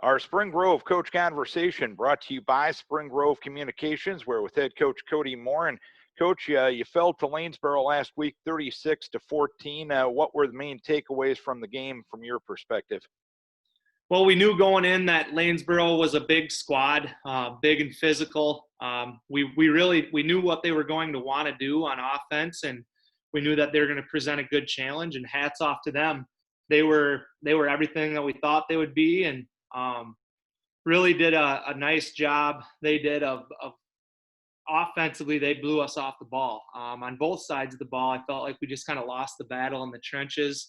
Our Spring Grove Coach Conversation brought to you by Spring Grove Communications. We're with head coach Kody Moore. And Coach, you fell to Lanesboro last week, 36-14. What were the main takeaways from the game from your perspective? Well, we knew going in that Lanesboro was a big squad, big and physical. We knew what they were going to want to do on offense, and we knew that they were going to present a good challenge. And hats off to them. They were everything that we thought they would be, and really did a nice job. They did of offensively. They blew us off the ball on both sides of the ball. I felt like we just kind of lost the battle in the trenches.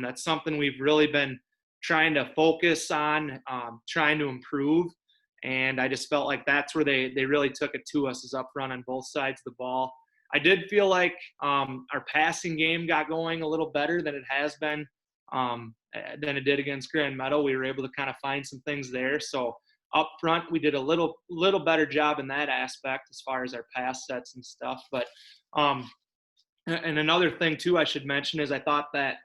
That's something we've really been trying to focus on, trying to improve. And I just felt like that's where they really took it to us, is up front on both sides of the ball. I did feel like our passing game got going a little better than it has been, than it did against Grand Meadow. We were able to kind of find some things there. So up front, we did a little better job in that aspect as far as our pass sets and stuff. But and another thing too I should mention is I thought that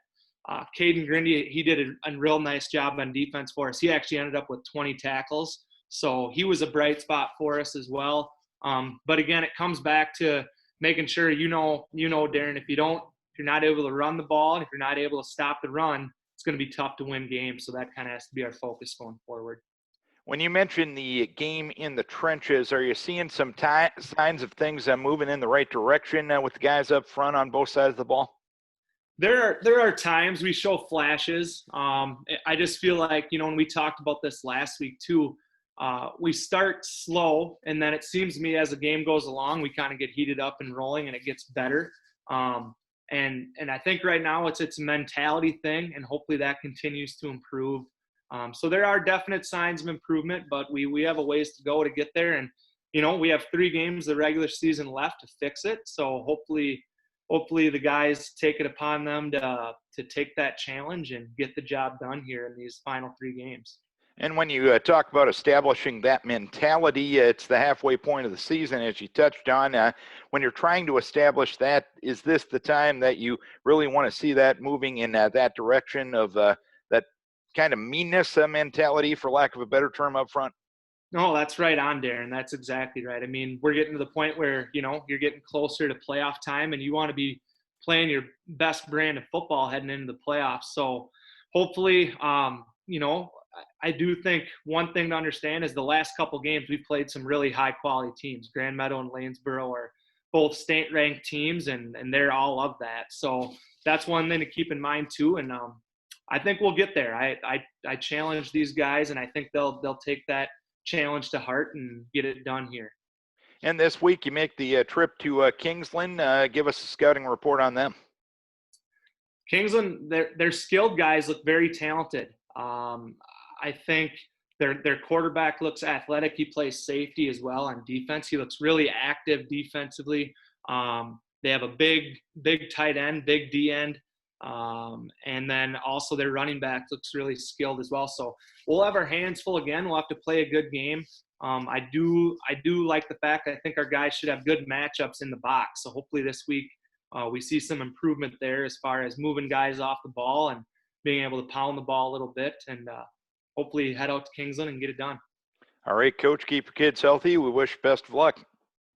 Caden Grindy, he did a real nice job on defense for us. He actually ended up with 20 tackles. So he was a bright spot for us as well. But again, it comes back to making sure, Darren, if you're not able to run the ball, and if you're not able to stop the run, it's going to be tough to win games. So that kind of has to be our focus going forward. When you mentioned the game in the trenches, are you seeing some signs of things moving in the right direction with the guys up front on both sides of the ball? There are times we show flashes. I just feel like, when we talked about this last week too, we start slow, and then it seems to me as the game goes along, we kind of get heated up and rolling, and it gets better. And I think right now it's a mentality thing, and hopefully that continues to improve. So there are definite signs of improvement, but we have a ways to go to get there. And, we have 3 games of the regular season left to fix it. So hopefully the guys take it upon them to take that challenge and get the job done here in these final 3 games. And when you talk about establishing that mentality, it's the halfway point of the season, as you touched on. When you're trying to establish that, is this the time that you really want to see that moving in that direction of that kind of meanness mentality, for lack of a better term, up front? No, that's right on, Darren. That's exactly right. I mean, we're getting to the point where, you're getting closer to playoff time, and you want to be playing your best brand of football heading into the playoffs. So hopefully, I do think one thing to understand is the last couple games we've played some really high-quality teams. Grand Meadow and Lanesboro are both state-ranked teams, and they're all of that. So that's one thing to keep in mind too. And I think we'll get there. I challenge these guys, and I think they'll take that challenge to heart and get it done here. And this week you make the trip to Kingsland. Give us a scouting report on them. Kingsland, their skilled guys look very talented. I think their quarterback looks athletic. He plays safety as well on defense. He looks really active defensively. They have a big tight end, big D end. And then also their running back looks really skilled as well. So we'll have our hands full again. We'll have to play a good game. I do like the fact that I think our guys should have good matchups in the box. So hopefully this week we see some improvement there as far as moving guys off the ball and being able to pound the ball a little bit, and hopefully head out to Kingsland and get it done. All right, Coach, keep your kids healthy. We wish best of luck.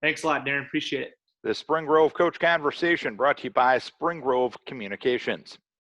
Thanks a lot, Darren. Appreciate it. The Spring Grove Coach Conversation brought to you by Spring Grove Communications.